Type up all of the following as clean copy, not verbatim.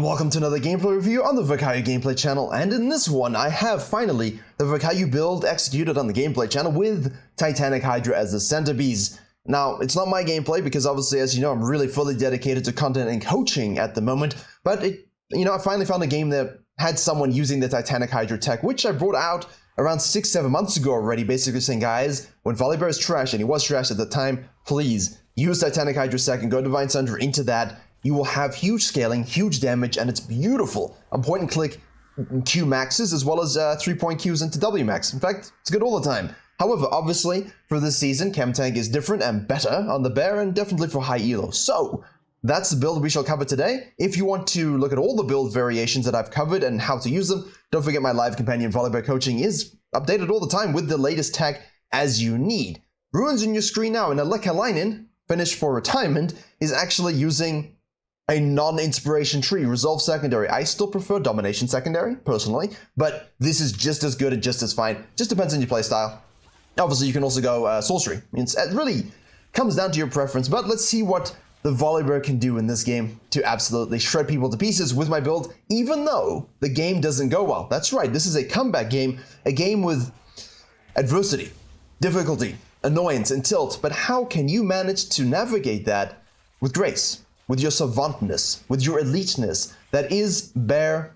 welcome to another gameplay review on the Virkayu gameplay channel, and in this one I have finally the Virkayu build executed on the gameplay channel with Titanic Hydra as the centerpiece. Now, it's not my gameplay because obviously, as you know, I'm really fully dedicated to content and coaching at the moment, but I finally found a game that had someone using the Titanic Hydra tech, which I brought out around 6-7 months ago already, basically saying, guys, when Volibear is trash, and he was trash at the time, please use Titanic Hydra sec and go Divine Sunder into that. You will have huge scaling, huge damage, and it's beautiful on point and click Q maxes as well as 3-point Qs into W max. In fact, it's good all the time. However, obviously, for this season, Chem Tank is different and better on the bear and definitely for high elo. So, that's the build we shall cover today. If you want to look at all the build variations that I've covered and how to use them, don't forget my live companion Volibear coaching is updated all the time with the latest tech as you need. Ruins on your screen now, and Alekalainen, finished for retirement, is actually using a non-inspiration tree, resolve secondary. I still prefer domination secondary, personally, but this is just as good and just as fine. Just depends on your playstyle. Obviously, you can also go sorcery. It really comes down to your preference, but let's see what the Volibear can do in this game to absolutely shred people to pieces with my build, even though the game doesn't go well. That's right, this is a comeback game, a game with adversity, difficulty, annoyance, and tilt, but how can you manage to navigate that with grace? With your savantness, with your eliteness, that is bare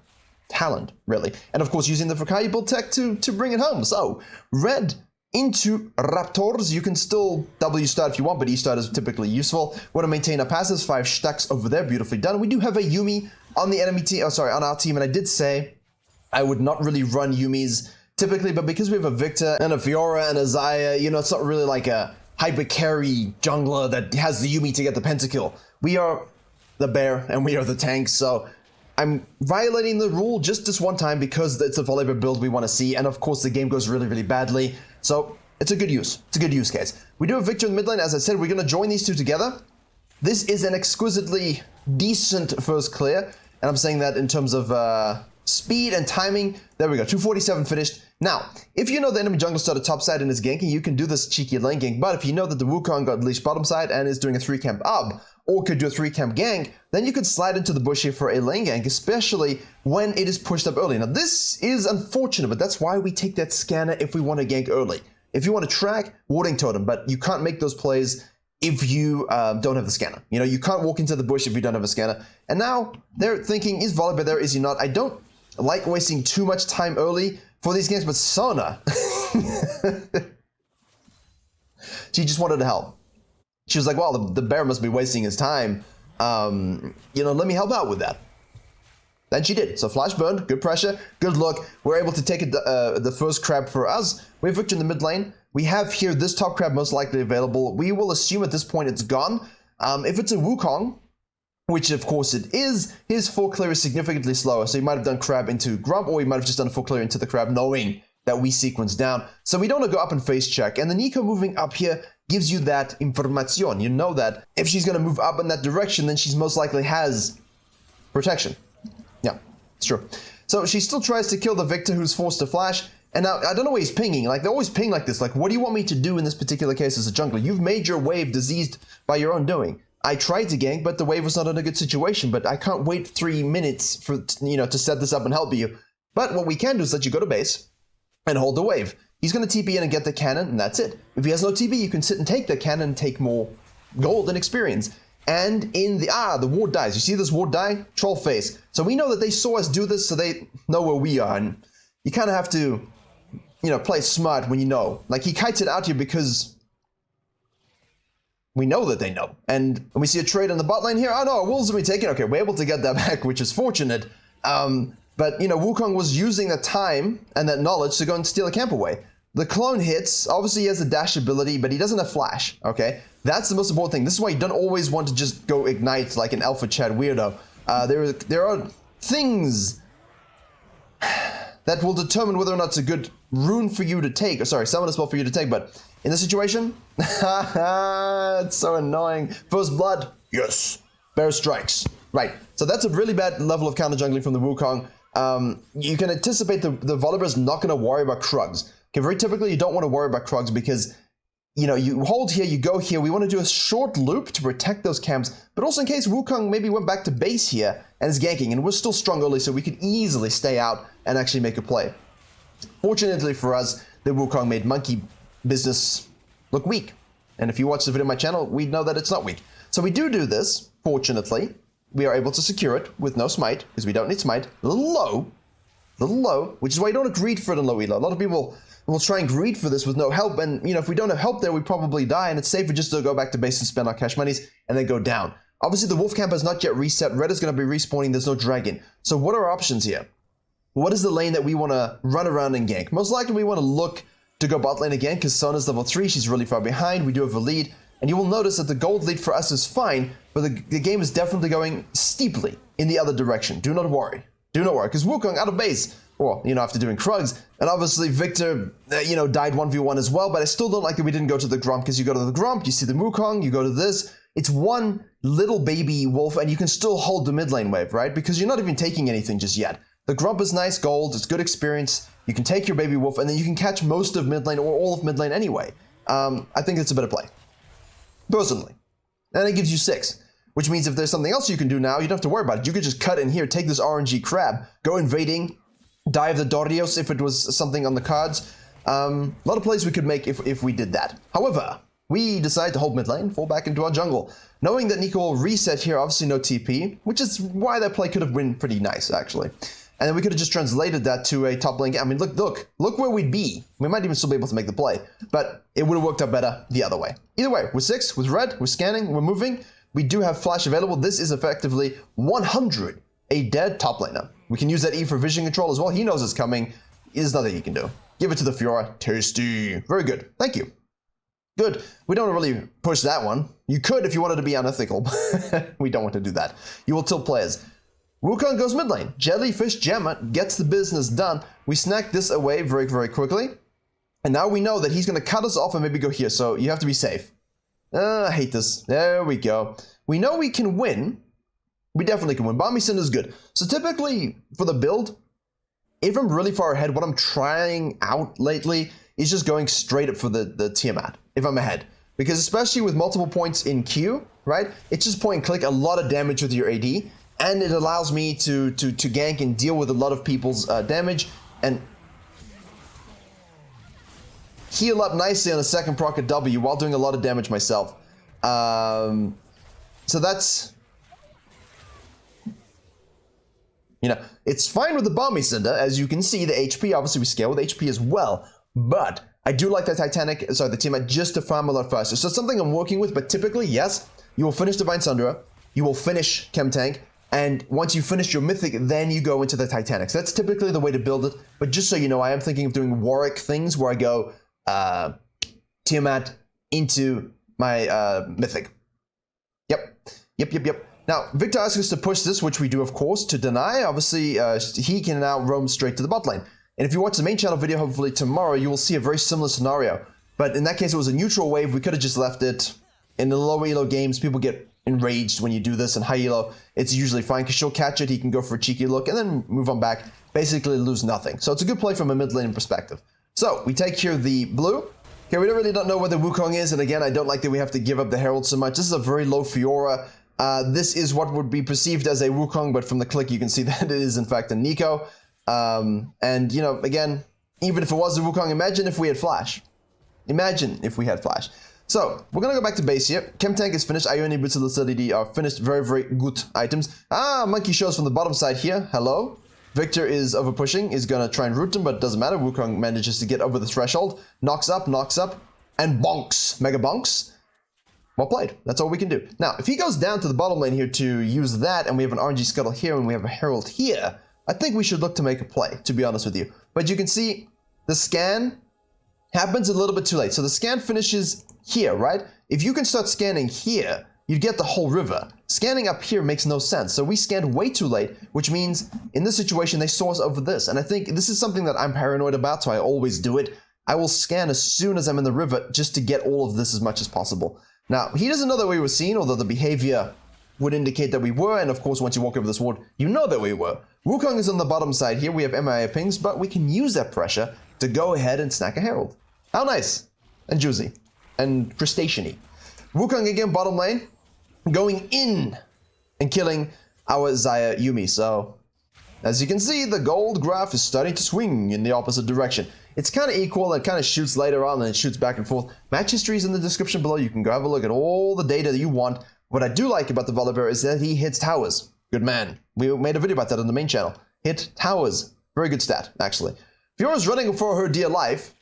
talent, really. And of course, using the Virkayu build tech to bring it home. So, red into Raptors. You can still W start if you want, but E start is typically useful. Want to maintain a passive 5 stacks over there, beautifully done. We do have a Yuumi on the enemy team, on our team, and I did say I would not really run Yuumis typically, but because we have a Victor and a Fiora and a Zaya, it's not really like a hyper carry jungler that has the Yuumi to get the pentakill. We are the bear and we are the tank, so I'm violating the rule just this one time because it's a Volibear build we want to see, and of course the game goes really, really badly, so it's a good use. It's a good use case. We do have Victor in the mid lane. As I said, we're going to join these two together. This is an exquisitely decent first clear, and I'm saying that in terms of speed and timing. There we go, 247 finished. Now, if you know the enemy jungler started top side and is ganking, you can do this cheeky lane gank, but if you know that the Wukong got leashed bottom side and is doing a 3-camp up, or could do a 3-camp gank, then you could slide into the bush here for a lane gank, especially when it is pushed up early. Now, this is unfortunate, but that's why we take that scanner if we want to gank early. If you want to track, warding totem, but you can't make those plays if you don't have the scanner. You can't walk into the bush if you don't have a scanner. And now, they're thinking, is Volibear there, is he not? I don't like wasting too much time early for these games, but Sona, she just wanted to help. She was like, well, the bear must be wasting his time. Let me help out with that. Then she did. So flash burn, good pressure, good look. We're able to take the first crab for us. We have Victor in the mid lane. We have here this top crab most likely available. We will assume at this point it's gone. If it's a Wukong, which of course it is, his full clear is significantly slower. So he might have done crab into Grump, or he might have just done a full clear into the crab, knowing that we sequence down. So we don't want to go up and face check. And the Nico moving up here gives you that information. You know that if she's going to move up in that direction, then she's most likely has protection. Yeah, it's true. So she still tries to kill the Victor who's forced to flash. And now, I don't know why he's pinging. Like, they always ping like this. Like, what do you want me to do in this particular case as a jungler? You've made your wave diseased by your own doing. I tried to gank, but the wave was not in a good situation. But I can't wait 3 minutes for, to set this up and help you. But what we can do is let you go to base and hold the wave. He's going to TP in and get the cannon, and that's it. If he has no TP, you can sit and take the cannon and take more gold and experience. And in the ward dies. You see this ward die? Troll face. So we know that they saw us do this, so they know where we are. And you kind of have to, play smart when you know. Like, he kites it out here because we know that they know. And we see a trade on the bot lane here. Oh no, wolves will be taken. Okay, we're able to get that back, which is fortunate. But, Wukong was using that time and that knowledge to go and steal a camp away. The clone hits. Obviously, he has a dash ability, but he doesn't have flash, okay? That's the most important thing. This is why you don't always want to just go ignite like an alpha chat weirdo. There are things that will determine whether or not it's a good rune for you to take. Or sorry, summon spell for you to take, but in this situation, it's so annoying. First blood, yes. Bear strikes. Right, so that's a really bad level of counter jungling from the Wukong. You can anticipate the Volibear is not going to worry about Krugs. Okay, very typically you don't want to worry about Krugs because you know, you hold here, you go here. We want to do a short loop to protect those camps, but also in case Wukong maybe went back to base here and is ganking, and we're still strong early, so we could easily stay out and actually make a play. Fortunately for us, the Wukong made monkey business look weak. And if you watch the video on my channel, we know that it's not weak. So we do this, fortunately. We are able to secure it with no smite, because we don't need smite. A little low, which is why you don't greed for it in low elo. A lot of people will try and greed for this with no help, and you know, if we don't have help there, we probably die, and it's safer just to go back to base and spend our cash monies, and then go down. Obviously, the wolf camp has not yet reset. Red is going to be respawning. There's no dragon. So what are our options here? What is the lane that we want to run around and gank? Most likely, we want to look to go bot lane again, because Sona's level 3. She's really far behind. We do have a lead, and you will notice that the gold lead for us is fine, but the game is definitely going steeply in the other direction. Do not worry. Do not worry, because Wukong out of base. Well, you know, after doing Krugs, and obviously Victor, you know, died 1v1 as well, but I still don't like that we didn't go to the Grump, because you go to the Grump, you see the Wukong, you go to this, it's one little baby wolf, and you can still hold the mid lane wave, right? Because you're not even taking anything just yet. The Grump is nice gold, it's good experience, you can take your baby wolf, and then you can catch most of mid lane, or all of mid lane anyway. I think it's a better play, personally. And it gives you 6. Which means if there's something else you can do now, you don't have to worry about it. You could just cut in here, take this RNG crab, go invading, dive the Dorios if it was something on the cards. A lot of plays we could make if we did that. However, we decide to hold mid lane, fall back into our jungle. Knowing that Nico will reset here, obviously no TP, which is why that play could have been pretty nice, actually. And then we could have just translated that to a top lane game. I mean, look where we'd be. We might even still be able to make the play, but it would have worked out better the other way. Either way, we're 6, with red, we're scanning, we're moving. We do have flash available. This is effectively 100, a dead top laner. We can use that E for vision control as well. He knows it's coming. There's nothing he can do. Give it to the Fiora. Tasty. Very good. Thank you. Good. We don't really push that one. You could if you wanted to be unethical. We don't want to do that. You will tilt players. Wukong goes mid lane. Jellyfish Gemma gets the business done. We snack this away very, very quickly. And now we know that he's going to cut us off and maybe go here. So you have to be safe. I hate this. There we go. We know we can win. We definitely can win. Balmy Cinder is good. So typically for the build, if I'm really far ahead, what I'm trying out lately is just going straight up for the Tiamat, if I'm ahead. Because especially with multiple points in Q, right? It's just point and click, a lot of damage with your AD, and it allows me to gank and deal with a lot of people's damage, and heal up nicely on a second proc at W while doing a lot of damage myself. So that's, you know, it's fine with the Balmy Cinder. As you can see, the HP, obviously we scale with HP as well, but I do like the the Tiamat just to farm a lot faster. So it's something I'm working with, but typically, yes, you will finish Divine Sundra, you will finish Chem Tank, and once you finish your Mythic, then you go into the Titanic. So that's typically the way to build it, but just so you know, I am thinking of doing Warwick things where I go Tiamat into my Mythic. Yep. Now, Victor asks us to push this, which we do, of course, to deny. Obviously, he can now roam straight to the bot lane. And if you watch the main channel video, hopefully tomorrow, you will see a very similar scenario. But in that case, it was a neutral wave. We could have just left it. In the low elo games, people get enraged when you do this. In high elo, it's usually fine because she'll catch it. He can go for a cheeky look and then move on back. Basically lose nothing. So it's a good play from a mid lane perspective. So we take here the blue. Okay, we really don't know where the Wukong is. And again, I don't like that we have to give up the Herald so much. This is a very low Fiora. This is what would be perceived as a Wukong, but from the click you can see that it is in fact a Nico. And you know, again, even if it was a Wukong, imagine if we had Flash. Imagine if we had Flash. So, we're gonna go back to base here. Chem Tank is finished. Ioni Boots of Lucidity are finished. Very, very good items. Monkey shows from the bottom side here. Hello. Victor is over pushing, is gonna try and root him, but it doesn't matter. Wukong manages to get over the threshold. Knocks up, and bonks. Mega bonks. Well played. That's all we can do. Now, if he goes down to the bottom lane here to use that, and we have an RNG Scuttle here, and we have a Herald here, I think we should look to make a play, to be honest with you. But you can see the scan happens a little bit too late. So the scan finishes here, right? If you can start scanning here, you'd get the whole river. Scanning up here makes no sense. So we scanned way too late, which means in this situation, they saw us over this. And I think this is something that I'm paranoid about, so I always do it. I will scan as soon as I'm in the river just to get all of this as much as possible. Now, he doesn't know that we were seen, although the behavior would indicate that we were, and of course, once you walk over this ward, you know that we were. Wukong is on the bottom side here. We have MIA pings, but we can use that pressure to go ahead and snack a Herald. How nice and juicy. and crustacean-y. Wukong again, bottom lane, going in and killing our Xayah Yuumi. So, as you can see, the gold graph is starting to swing in the opposite direction. It's kind of equal, it kind of shoots later on and it shoots back and forth. Match history is in the description below. You can go have a look at all the data that you want. What I do like about the Volibear is that he hits towers. Good man. We made a video about that on the main channel. Hit towers. Very good stat, actually. Fiora's running for her dear life.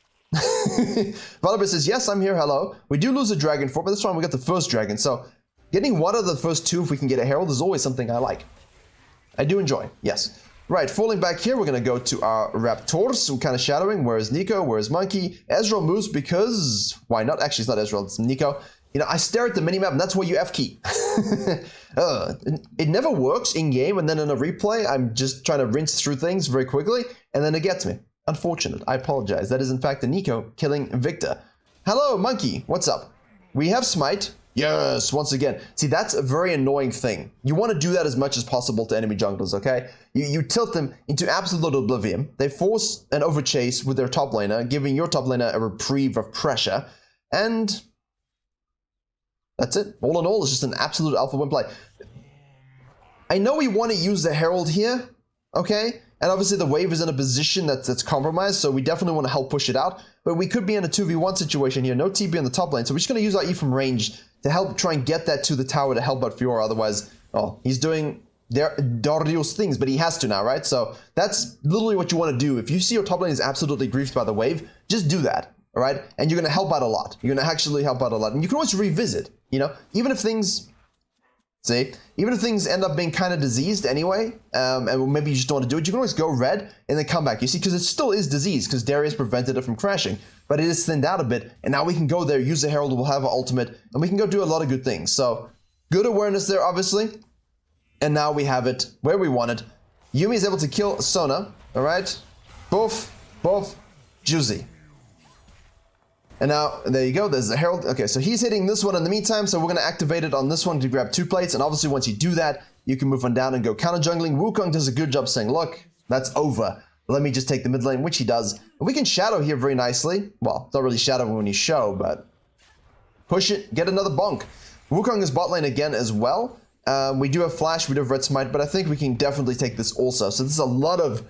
Volibear says, yes, I'm here, hello. We do lose a dragon form, but that's fine, we got the first dragon. So, getting one of the first two, if we can get a herald, is always something I like. I do enjoy, yes. Right, falling back here, we're going to go to our Raptors. We're kind of shadowing. Where's Nico? Where's Monkey? Ezreal moves because... Why not? Actually, it's not Ezreal, it's Nico. You know, I stare at the minimap, and that's where you F-key. It never works in-game, and then in a replay, I'm just trying to rinse through things very quickly, and then it gets me. Unfortunate. I apologize. That is, in fact, the Nico killing Victor. Hello, Monkey. What's up? We have Smite. Yes, once again. See, that's a very annoying thing. You want to do that as much as possible to enemy junglers, okay? You tilt them into absolute oblivion. They force an overchase with their top laner, giving your top laner a reprieve of pressure. And that's it. All in all, it's just an absolute alpha win play. I know we want to use the Herald here, okay? And obviously the wave is in a position that's compromised, so we definitely want to help push it out. But we could be in a 2v1 situation here, no TB in the top lane, so we're just going to use our E from range to help try and get that to the tower to help out Fiora. Otherwise, oh, he's doing Darius things, but he has to now, right? So that's literally what you want to do. If you see your top lane is absolutely griefed by the wave, just do that, all right? And you're going to help out a lot. You're going to actually help out a lot. And you can always revisit, you know, even if things... See, even if things end up being kind of diseased anyway, and maybe you just don't want to do it, you can always go red and then come back. You see, because it still is diseased, because Darius prevented it from crashing, but it is thinned out a bit, and now we can go there, use the Herald, we'll have our ultimate, and we can go do a lot of good things. So, good awareness there, obviously, and now we have it where we want it. Yuumi is able to kill Sona, all right? Both, juicy. And now, there you go, there's the Herald. Okay, so he's hitting this one in the meantime, so we're going to activate it on this one to grab 2 plates, and obviously once you do that, you can move on down and go counter jungling. Wukong does a good job saying, look, that's over. Let me just take the mid lane, which he does. And we can shadow here very nicely. Well, it's not really shadowing when you show, but push it, get another bonk. Wukong is bot lane again as well. We do have Flash, we do have Red Smite, but I think we can definitely take this also. So this is a lot of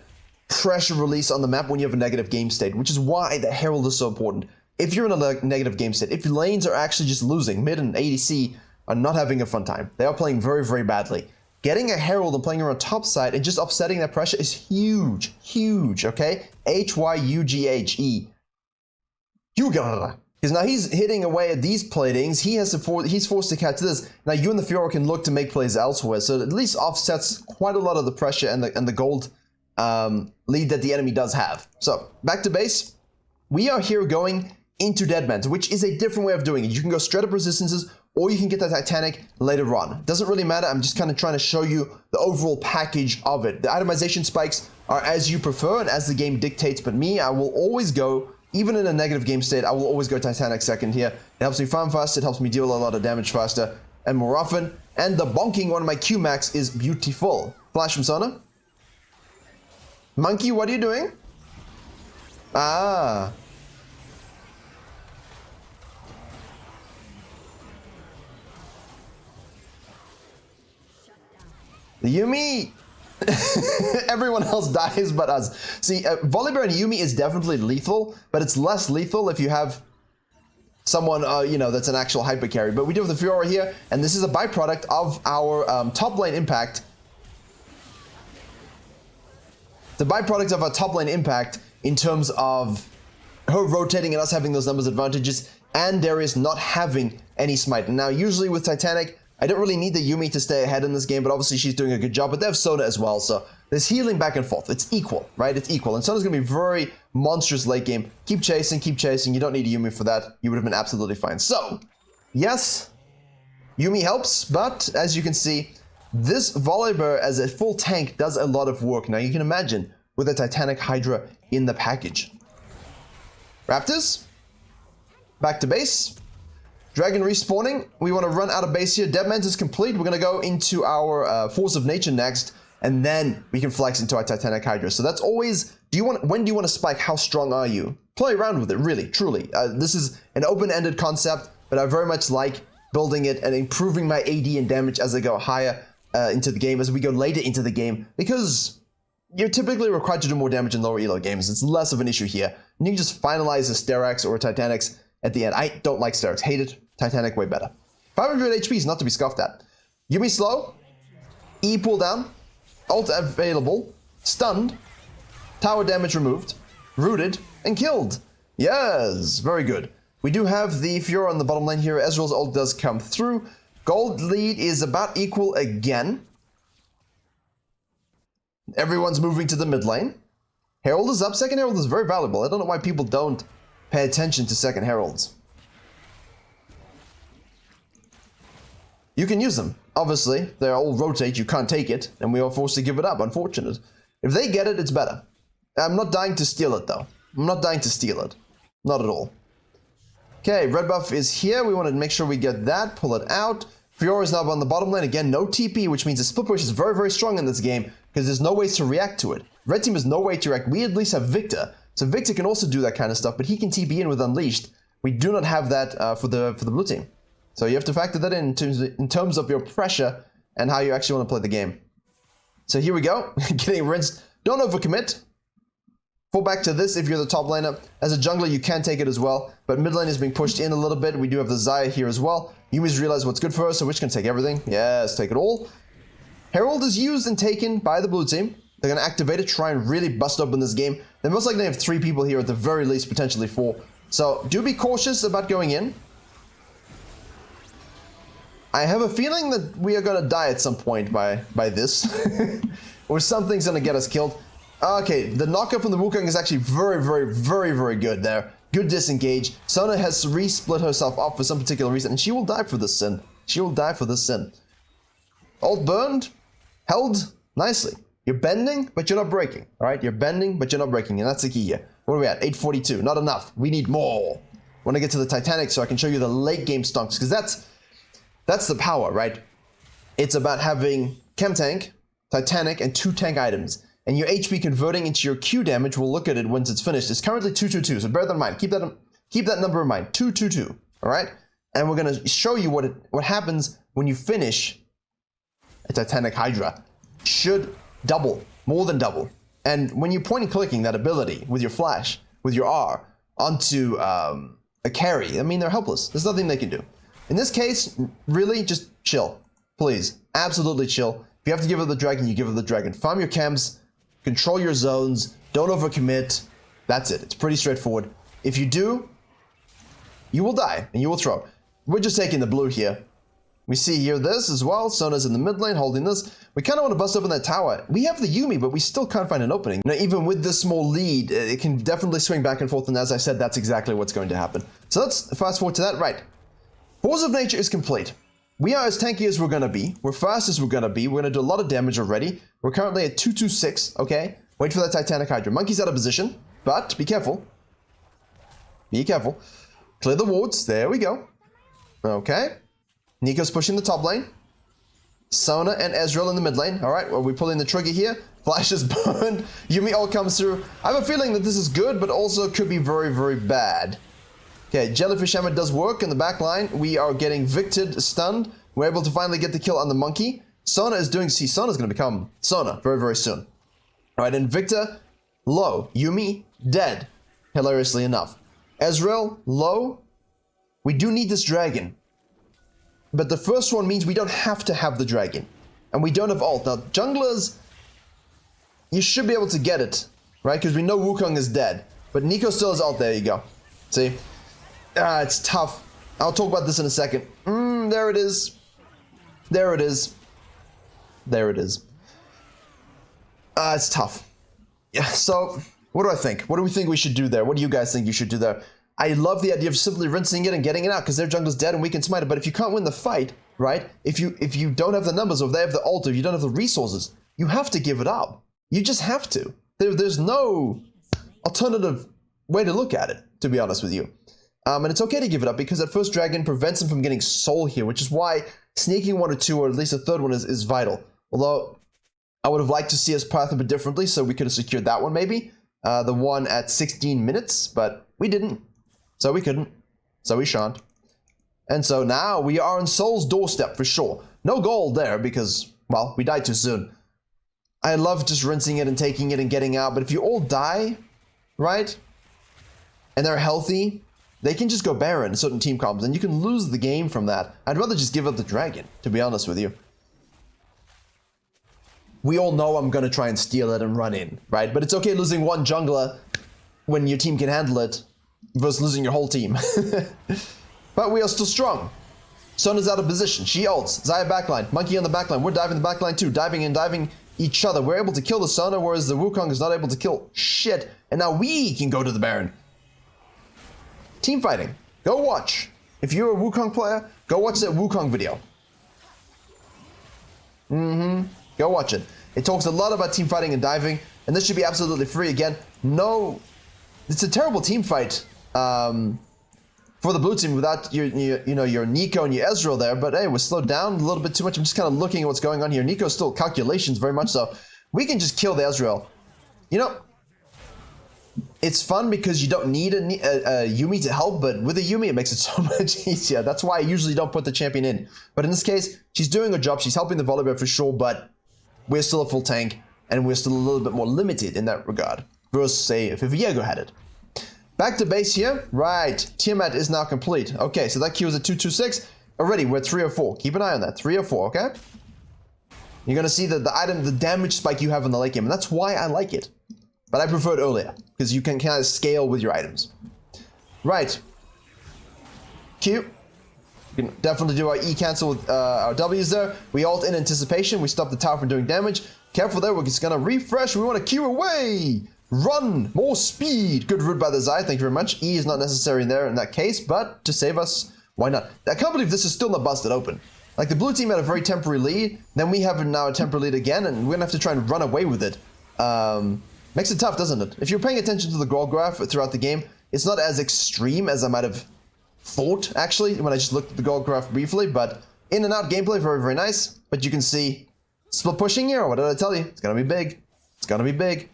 pressure release on the map when you have a negative game state, which is why the Herald is so important. If you're in a negative game state, if your lanes are actually just losing, mid and ADC are not having a fun time. They are playing very, very badly. Getting a Herald and playing her on top side and just offsetting that pressure is huge, huge, okay? H-Y-U-G-H-E. Yuga. Because now he's hitting away at these platings, he's forced to catch this. Now you and the Fiora can look to make plays elsewhere, so it at least offsets quite a lot of the pressure and the gold lead that the enemy does have. So, back to base. We are here going into Deadman's, which is a different way of doing it. You can go straight up resistances, or you can get the Titanic later on. Doesn't really matter, I'm just kind of trying to show you the overall package of it. The itemization spikes are as you prefer and as the game dictates, but me, I will always go, even in a negative game state, I will always go Titanic second here. It helps me farm faster, it helps me deal a lot of damage faster and more often, and the bonking on my Q-Max is beautiful. Flash from Sona. Monkey, what are you doing? Ah. Yuumi! Everyone else dies but us. See, Volibear and Yuumi is definitely lethal, but it's less lethal if you have someone, you know, that's an actual hyper carry. But we do have the Fiora here, and this is a byproduct of our top lane impact. The byproduct of our top lane impact in terms of her rotating and us having those numbers advantages, and Darius not having any smite. And now, usually with Titanic, I don't really need the Yuumi to stay ahead in this game, but obviously she's doing a good job. But they have Sona as well, so there's healing back and forth. It's equal, right? It's equal. And Sona's going to be very monstrous late game. Keep chasing, keep chasing. You don't need a Yuumi for that. You would have been absolutely fine. So, yes, Yuumi helps, but as you can see, this Volibear as a full tank does a lot of work. Now, you can imagine with a Titanic Hydra in the package. Raptors, back to base. Dragon respawning. We want to run out of base here. Deadman's is complete. We're going to go into our Force of Nature next, and then we can flex into our Titanic Hydra. So that's always, when do you want to spike? How strong are you? play around with it, really, truly. This is an open-ended concept, but I very much like building it and improving my AD and damage as I go higher into the game, as we go later into the game, because you're typically required to do more damage in lower elo games. It's less of an issue here. And you can just finalize a Sterak's or a Titanic's at the end. I don't like Sterak's. Hate it. Titanic way better. 500 HP is not to be scoffed at. Yumi slow. E pull down. Ult available. Stunned. Tower damage removed. Rooted. And killed. Yes. Very good. We do have the Fiora on the bottom lane here. Ezreal's ult does come through. Gold lead is about equal again. Everyone's moving to the mid lane. Herald is up. Second Herald is very valuable. I don't know why people don't pay attention to second Heralds. You can use them. Obviously, they all rotate. You can't take it. And we are forced to give it up. Unfortunate. If they get it, it's better. I'm not dying to steal it, though. I'm not dying to steal it. Not at all. Okay, red buff is here. We want to make sure we get that. Pull it out. Fiora is now on the bottom lane. Again, no TP, which means the split push is very, very strong in this game because there's no ways to react to it. Red team has no way to react. We at least have Victor. So Victor can also do that kind of stuff, but he can TP in with Unleashed. We do not have that for the blue team. So you have to factor that in terms of your pressure and how you actually want to play the game. So here we go. Getting rinsed. Don't overcommit. Fall back to this if you're the top laner. As a jungler, you can take it as well, but mid lane is being pushed in a little bit. We do have the Xayah here as well. Yumi's realized what's good for us, so which can take everything. Yes, take it all. Herald is used and taken by the blue team. They're going to activate it, try and really bust open this game. They most likely have 3 people here at the very least, potentially 4. So do be cautious about going in. I have a feeling that we are going to die at some point by this. Or something's going to get us killed. Okay, the knockup from the Wukong is actually very, very, very, very good there. Good disengage. Sona has re-split herself up for some particular reason, and she will die for this sin. She will die for this sin. Ult burned. Held nicely. You're bending, but you're not breaking. Alright, you're bending, but you're not breaking, and that's the key here. What are we at? 842. Not enough. We need more. I want to get to the Titanic so I can show you the late game stonks, because that's the power, right? It's about having Chem Tank, Titanic, and 2 tank items. And your HP converting into your Q damage, we'll look at it once it's finished, is currently 222. So bear that in mind. Keep that number in mind. 222. Alright? And we're gonna show you what happens when you finish a Titanic Hydra. Should double. More than double. And when you're point and clicking that ability with your flash, with your R, onto a carry, I mean, they're helpless. There's nothing they can do. In this case, really, just chill. Please. Absolutely chill. If you have to give it the dragon, you give it the dragon. Farm your camps. Control your zones. Don't overcommit. That's it. It's pretty straightforward. If you do, you will die and you will throw. We're just taking the blue here. We see here this as well. Sona's in the mid lane holding this. We kind of want to bust open that tower. We have the Yuumi, but we still can't find an opening. Now, even with this small lead, it can definitely swing back and forth. And as I said, that's exactly what's going to happen. So let's fast forward to that. Right. Force of Nature is complete. We are as tanky as we're going to be. We're fast as we're going to be. We're going to do a lot of damage already. We're currently at 226, okay? Wait for that Titanic Hydra. Monkey's out of position, but be careful. Be careful. Clear the wards. There we go. Okay. Nico's pushing the top lane. Sona and Ezreal in the mid lane. All right, well, we're pulling the trigger here. Flash is burned. Yuumi all comes through. I have a feeling that this is good, but also could be very, very bad. Okay, Jellyfish Hammer does work in the back line. We are getting Victed stunned. We're able to finally get the kill on the monkey. Sona is doing... See, Sona's going to become Sona very, very soon. All right, and Victor, low. Yuumi, dead. Hilariously enough. Ezreal, low. We do need this dragon. But the first one means we don't have to have the dragon. And we don't have ult. Now, junglers, you should be able to get it, right? Because we know Wukong is dead. But Nico still has ult. There you go. See? It's tough. I'll talk about this in a second. There it is. There it is. There it is. It's tough. Yeah, so what do I think? What do we think we should do there? What do you guys think you should do there? I love the idea of simply rinsing it and getting it out because their jungle's dead and we can smite it. But if you can't win the fight, right? If you don't have the numbers or if they have the ult, or if you don't have the resources, you have to give it up. You just have to. There's no alternative way to look at it, to be honest with you. And it's okay to give it up because that first dragon prevents him from getting soul here, which is why sneaking 1 or 2 or at least a third one is vital. Although I would have liked to see us path a bit differently so we could have secured that one maybe. The one at 16 minutes, but we didn't. So we couldn't. So we shan't. And so now we are on Soul's doorstep for sure. No gold there because, well, we died too soon. I love just rinsing it and taking it and getting out, but if you all die, right, and they're healthy, they can just go Baron in certain team comps, and you can lose the game from that. I'd rather just give up the Dragon, to be honest with you. We all know I'm going to try and steal it and run in, right? But it's okay losing one jungler when your team can handle it versus losing your whole team. But we are still strong. Sun is out of position. She ults. Xayah backline. Monkey on the backline. We're diving the backline too. Diving and diving each other. We're able to kill the Sun, whereas the Wukong is not able to kill shit. And now we can go to the Baron. Team fighting. Go watch. If you're a Wukong player, go watch that Wukong video. Go watch it. It talks a lot about team fighting and diving, and this should be absolutely free again. No, it's a terrible team fight for the blue team without your Neeko and your Ezreal there, but hey, we're slowed down a little bit too much. I'm just kind of looking at what's going on here. Neeko's still calculations very much so. We can just kill the Ezreal. You know, it's fun because you don't need a Yuumi to help, but with a Yuumi it makes it so much easier. That's why I usually don't put the champion in. But in this case, she's doing her job. She's helping the Volibear for sure, but we're still a full tank, and we're still a little bit more limited in that regard. Versus, say, if Virkayu had it. Back to base here. Right. Tiamat is now complete. Okay, so that queue is at 226. Already, we're at 304. Keep an eye on that. 304, okay? You're going to see that the damage spike you have in the late game, and that's why I like it. But I prefer it earlier, because you can kind of scale with your items. Right. Q. We can definitely do our E cancel with our W's there. We ult in anticipation. We stop the tower from doing damage. Careful there. We're just going to refresh. We want to Q away. Run. More speed. Good route by the Xayah. Thank you very much. E is not necessary there in that case, but to save us, why not? I can't believe this is still not busted open. Like, the blue team had a very temporary lead. Then we have now a temporary lead again, and we're going to have to try and run away with it. Makes it tough, doesn't it? If you're paying attention to the goal graph throughout the game, it's not as extreme as I might have thought, actually, when I just looked at the goal graph briefly, but in and out gameplay, very, very nice. But you can see split pushing here. What did I tell you? It's going to be big. It's going to be big.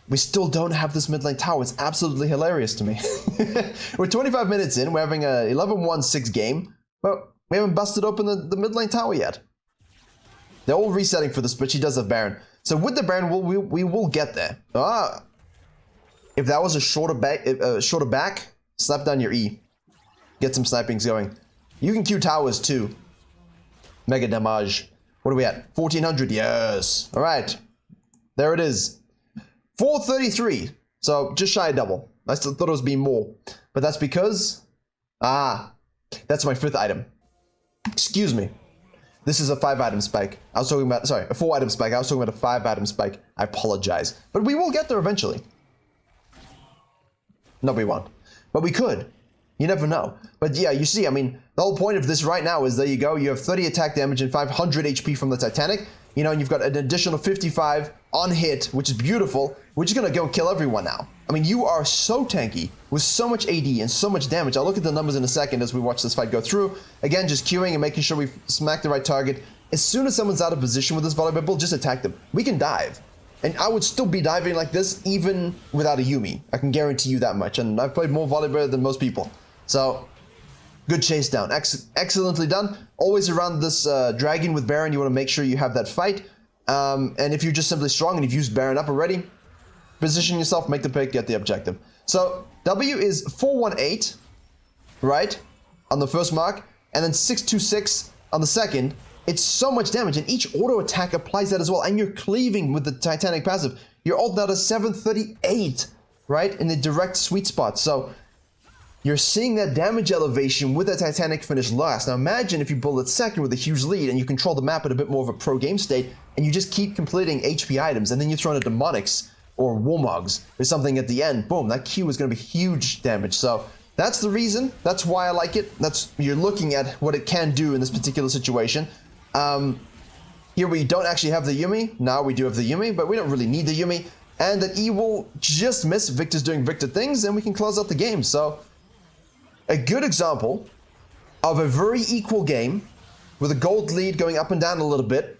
We still don't have this mid lane tower. It's absolutely hilarious to me. We're 25 minutes in. We're having a 11-1-6 game, but we haven't busted open the mid lane tower yet. They're all resetting for this, but she does have Baron. So with the Baron, we will get there. If that was a shorter back, slap down your E. Get some snipings going. You can Q towers too. Mega damage. What are we at? 1400. Yes. All right. There it is. 433. So just shy of double. I still thought it was being more, but that's because that's my 5th item. Excuse me. This is a 5-item spike. I was talking about, sorry, a 4-item spike. I was talking about a 5-item spike. I apologize. But we will get there eventually. No, we won't. But we could. You never know. But yeah, you see, I mean, the whole point of this right now is there you go. You have 30 attack damage and 500 HP from the Titanic. You know, and you've got an additional 55 on hit, which is beautiful. We're just going to go and kill everyone now. I mean, you are so tanky with so much AD and so much damage. I'll look at the numbers in a second as we watch this fight go through. Again, just queuing and making sure we smack the right target. As soon as someone's out of position with this Volibear build, just attack them. We can dive. And I would still be diving like this even without a Yuumi. I can guarantee you that much. And I've played more Volibear than most people. So, good chase down. Excellently done. Always around this dragon with Baron, you want to make sure you have that fight. And if you're just simply strong and you've used Baron up already, position yourself, make the pick, get the objective. So, W is 418, right, on the first mark, and then 626 on the second. It's so much damage, and each auto attack applies that as well, and you're cleaving with the Titanic passive. You're ult out at 738, right, in the direct sweet spot. So, you're seeing that damage elevation with the Titanic finish last. Now imagine if you build it second with a huge lead and you control the map at a bit more of a pro game state and you just keep completing HP items and then you throw in a Demonics or Warmogs or something at the end. Boom, that Q is going to be huge damage. So that's the reason. That's why I like it. You're looking at what it can do in this particular situation. Here we don't actually have the Yuumi. Now we do have the Yuumi, but we don't really need the Yuumi. And that E will just miss. Victor's doing Victor things and we can close out the game. So a good example of a very equal game with a gold lead going up and down a little bit.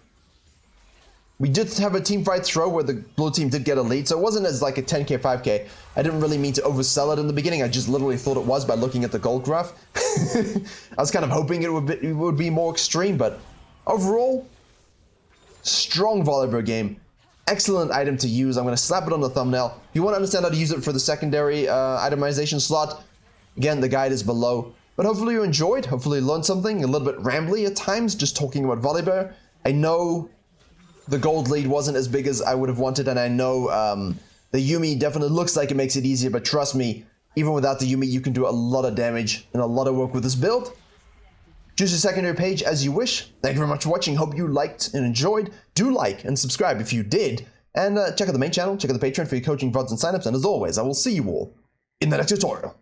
We did have a team fight throw where the blue team did get a lead, so it wasn't as like a 10k, 5k. I didn't really mean to oversell it in the beginning. I just literally thought it was by looking at the gold graph. I was kind of hoping it would be more extreme, but overall, strong Volibear game. Excellent item to use. I'm going to slap it on the thumbnail. If you want to understand how to use it for the secondary itemization slot, again, the guide is below. But hopefully you enjoyed. Hopefully you learned something. A little bit rambly at times, just talking about Volibear. I know the gold lead wasn't as big as I would have wanted, and I know the Yuumi definitely looks like it makes it easier, but trust me, even without the Yuumi, you can do a lot of damage and a lot of work with this build. Choose your secondary page as you wish. Thank you very much for watching. Hope you liked and enjoyed. Do like and subscribe if you did. And check out the main channel, check out the Patreon for your coaching, VODs, and signups. And as always, I will see you all in the next tutorial.